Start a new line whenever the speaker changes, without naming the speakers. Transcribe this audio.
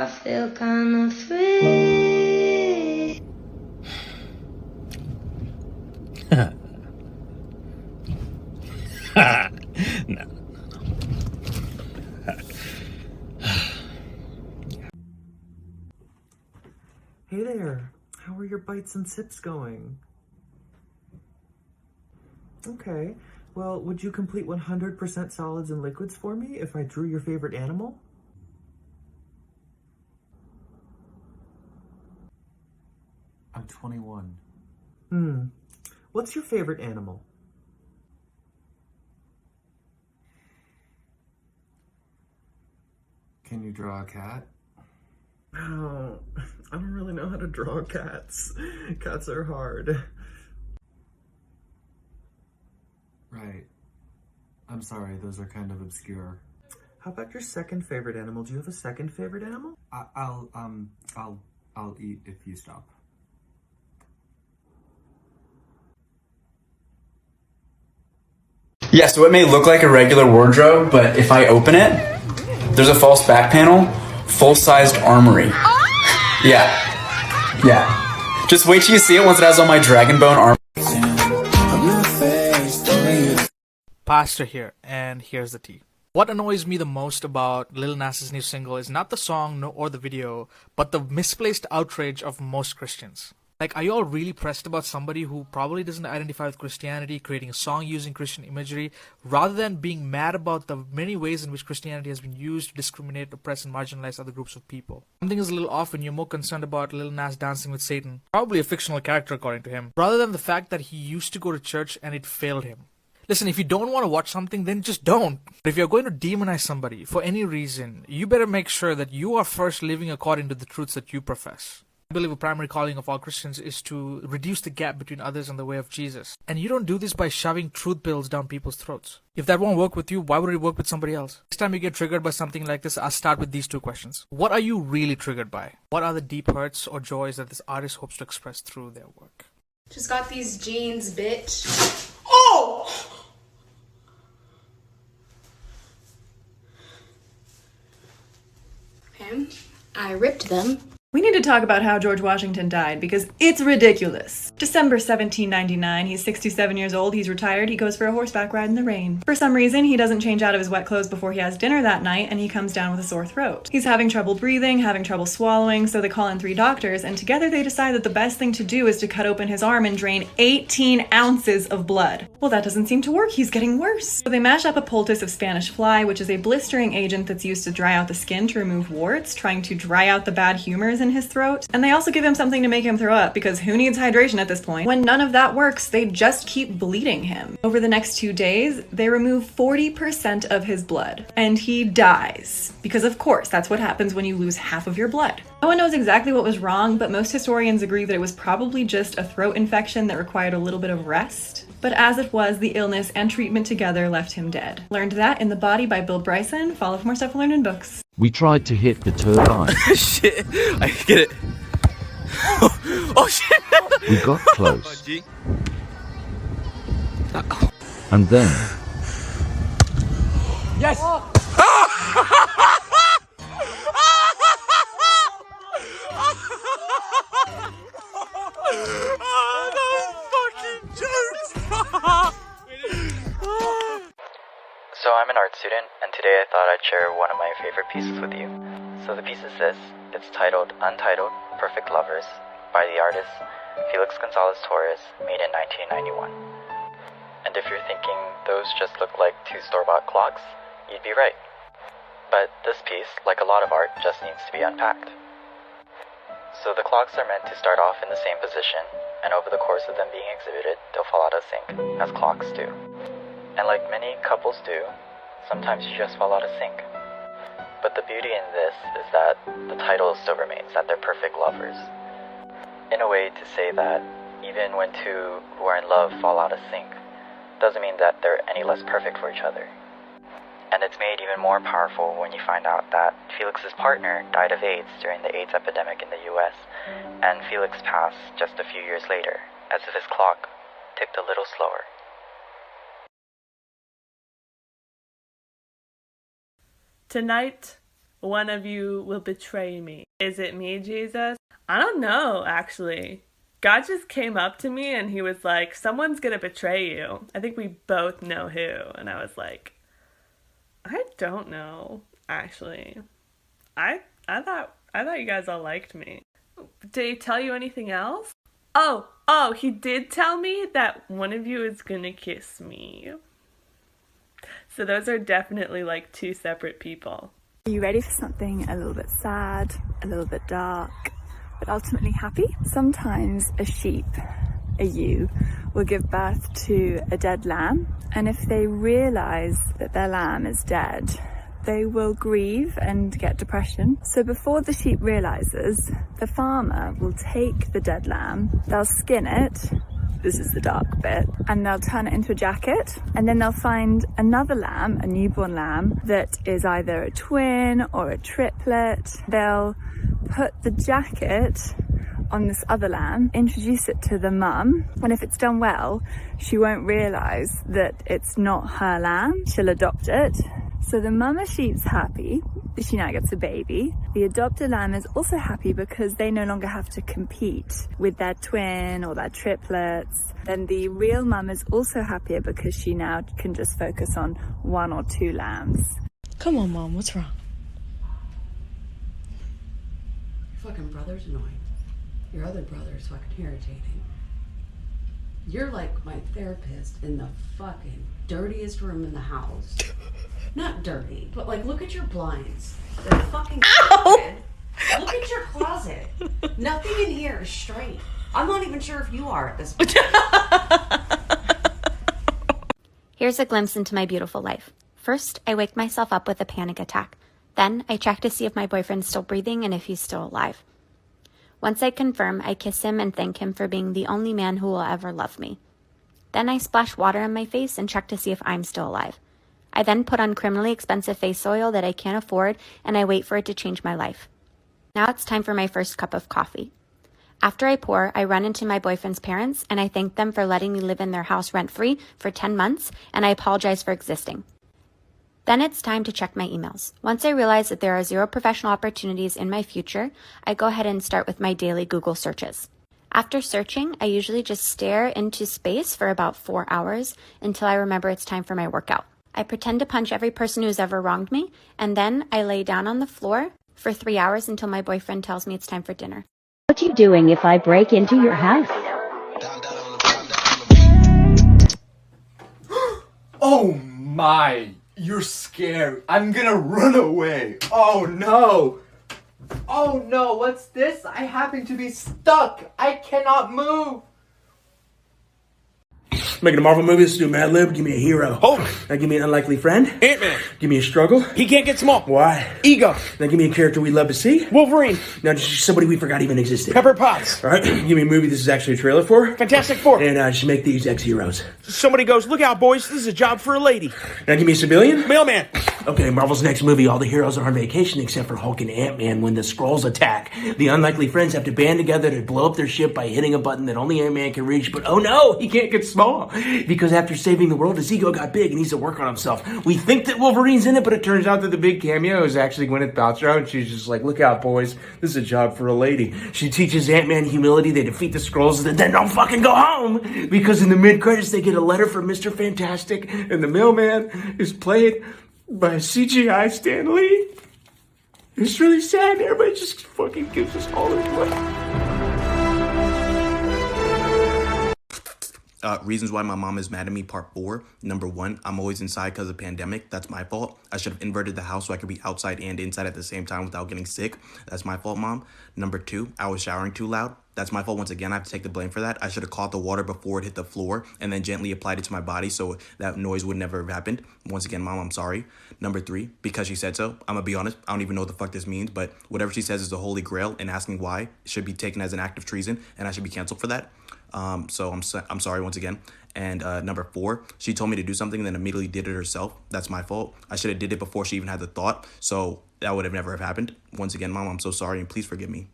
I feel kinda free.
No.
Hey there, how are your bites and sips going? Okay, well, would you complete 100% solids and liquids for me if I drew your favorite animal? I'm 21. What's your favorite animal? Can you draw a cat? Oh, I don't really know how to draw cats. Cats are hard. Right. I'm sorry, those are kind of obscure. How about your second favorite animal? Do you have a second favorite animal? I'll eat if you stop.
Yeah, so it may look like a regular wardrobe, but if I open it, there's a false back panel, full-sized armory. Yeah. Just wait till you see it once it has all my dragon bone armor.
Pastor here, and here's the tea. What annoys me the most about Lil Nas's new single is not the song or the video, but the misplaced outrage of most Christians. Like, are you all really pressed about somebody who probably doesn't identify with Christianity, creating a song using Christian imagery, rather than being mad about the many ways in which Christianity has been used to discriminate, oppress, and marginalize other groups of people? Something is a little off when you're more concerned about Lil Nas dancing with Satan, probably a fictional character according to him, rather than the fact that he used to go to church and it failed him. Listen, if you don't want to watch something, then just don't. But if you're going to demonize somebody for any reason, you better make sure that you are first living according to the truths that you profess. I believe a primary calling of all Christians is to reduce the gap between others and the way of Jesus. And you don't do this by shoving truth pills down people's throats. If that won't work with you, why would it work with somebody else? Next time you get triggered by something like this, I'll start with these two questions. What are you really triggered by? What are the deep hurts or joys that this artist hopes to express through their work?
Just got these jeans, bitch.
Oh!
Okay. I ripped them.
We need to talk about how George Washington died because it's ridiculous. December 1799, he's 67 years old, he's retired, he goes for a horseback ride in the rain. For some reason, he doesn't change out of his wet clothes before he has dinner that night and he comes down with a sore throat. He's having trouble breathing, having trouble swallowing, so they call in 3 doctors and together they decide that the best thing to do is to cut open his arm and drain 18 ounces of blood. Well, that doesn't seem to work, he's getting worse. So they mash up a poultice of Spanish fly, which is a blistering agent that's used to dry out the skin to remove warts, trying to dry out the bad humors in his throat. And they also give him something to make him throw up because who needs hydration at this point? When none of that works, they just keep bleeding him. Over the next 2 days, they remove 40% of his blood and he dies. Because of course, that's what happens when you lose half of your blood. No one knows exactly what was wrong, but most historians agree that it was probably just a throat infection that required a little bit of rest. But as it was, the illness and treatment together left him dead. Learned that in The Body by Bill Bryson. Follow for more stuff to learn in books.
We tried to hit the turbine.
Shit, I get it. Oh shit!
We got close. And then...
Yes!
So I'm an art student, and today I thought I'd share one of my favorite pieces with you. So the piece is this. It's titled Untitled Perfect Lovers by the artist Felix Gonzalez Torres, made in 1991. And if you're thinking those just look like 2 store-bought clocks, you'd be right. But this piece, like a lot of art, just needs to be unpacked. So the clocks are meant to start off in the same position, and over the course of them being exhibited, they'll fall out of sync, as clocks do. And like many couples do, sometimes you just fall out of sync. But the beauty in this is that the title still remains, that they're perfect lovers. In a way to say that even when 2 who are in love fall out of sync, doesn't mean that they're any less perfect for each other. And it's made even more powerful when you find out that Felix's partner died of AIDS during the AIDS epidemic in the US, and Felix passed just a few years later, as if his clock ticked a little slower.
Tonight,
one of you will betray me. Is it me, Jesus? I don't know, actually. God just came up to me and he was like, someone's gonna betray you. I think we both know who. And I was like, I don't know, actually. I thought you guys all liked me. Did he tell you anything else? Oh, he did tell me that one of you is gonna kiss me. So those are definitely like two separate people.
Are you ready for something a little bit sad, a little bit dark, but ultimately happy? Sometimes a sheep, a ewe, will give birth to a dead lamb, and if they realize that their lamb is dead, they will grieve and get depression. So before the sheep realizes, the farmer will take the dead lamb, they'll skin it, this is the dark bit, and they'll turn it into a jacket, and then they'll find another lamb, a newborn lamb, that is either a twin or a triplet. They'll put the jacket on this other lamb, introduce it to the mum, and if it's done well, she won't realize that it's not her lamb. She'll adopt it. So the mama sheep's happy, she now gets a baby. The adopted lamb is also happy because they no longer have to compete with their twin or their triplets. Then the real mum is also happier because she now can just focus on one or two lambs.
Come on, Mom, what's wrong?
Your fucking brother's annoying. Your other brother is fucking irritating. You're like my therapist in the fucking dirtiest room in the house. Not dirty, but like, look at your blinds. They're fucking stupid. Look at your closet. Nothing in here is straight. I'm not even sure if you are at this point.
Here's a glimpse into my beautiful life. First, I wake myself up with a panic attack. Then, I check to see if my boyfriend's still breathing and if he's still alive. Once I confirm, I kiss him and thank him for being the only man who will ever love me. Then I splash water in my face and check to see if I'm still alive. I then put on criminally expensive face oil that I can't afford, and I wait for it to change my life. Now it's time for my first cup of coffee. After I pour, I run into my boyfriend's parents, and I thank them for letting me live in their house rent-free for 10 months, and I apologize for existing. Then it's time to check my emails. Once I realize that there are 0 professional opportunities in my future, I go ahead and start with my daily Google searches. After searching, I usually just stare into space for about 4 hours until I remember it's time for my workout. I pretend to punch every person who's ever wronged me, and then I lay down on the floor for 3 hours until my boyfriend tells me it's time for dinner.
What you doing if I break into your house?
Oh my, you're scared. I'm gonna run away. Oh no. Oh no, what's this? I happen to be stuck. I cannot move.
Making a Marvel movie, let's do Mad Lib. Give me a hero.
Hulk.
Now give me an unlikely friend.
Ant-Man.
Give me a struggle.
He can't get small.
Why?
Ego.
Now give me a character we'd love to see.
Wolverine.
Now just somebody we forgot even existed.
Pepper Potts.
All right, give me a movie this is actually a trailer for.
Fantastic Four.
And just make these ex-heroes.
Somebody goes, look out, boys. This is a job for a lady.
Now give me a civilian.
Mailman.
Okay, Marvel's next movie, all the heroes are on vacation except for Hulk and Ant-Man when the Skrulls attack. The unlikely friends have to band together to blow up their ship by hitting a button that only Ant-Man can reach, but oh no, he can't get small. Because after saving the world, his ego got big and needs to work on himself. We think that Wolverine's in it, but it turns out that the big cameo is actually Gwyneth Paltrow, and she's just like, look out, boys, this is a job for a lady. She teaches Ant-Man humility, they defeat the Skrulls, and then don't fucking go home! Because in the mid-credits, they get a letter from Mr. Fantastic, and the mailman is played by CGI Stan Lee. It's really sad. Everybody just fucking gives us all this money.
Reasons why my mom is mad at me, part 4. Number 1, I'm always inside because of pandemic. That's my fault. I should have inverted the house so I could be outside and inside at the same time without getting sick. That's my fault, Mom. Number 2, I was showering too loud. That's my fault once again. I have to take the blame for that. I should have caught the water before it hit the floor and then gently applied it to my body so that noise would never have happened. Once again, Mom, I'm sorry. Number 3, because she said so. I'm gonna be honest, I don't even know what the fuck this means, but whatever she says is the holy grail, and asking why should be taken as an act of treason, and I should be canceled for that. So I'm sorry once again. And number 4, she told me to do something and then immediately did it herself. That's my fault. I should have did it before she even had the thought, so that would have never have happened. Once again, Mom, I'm so sorry, and please forgive me.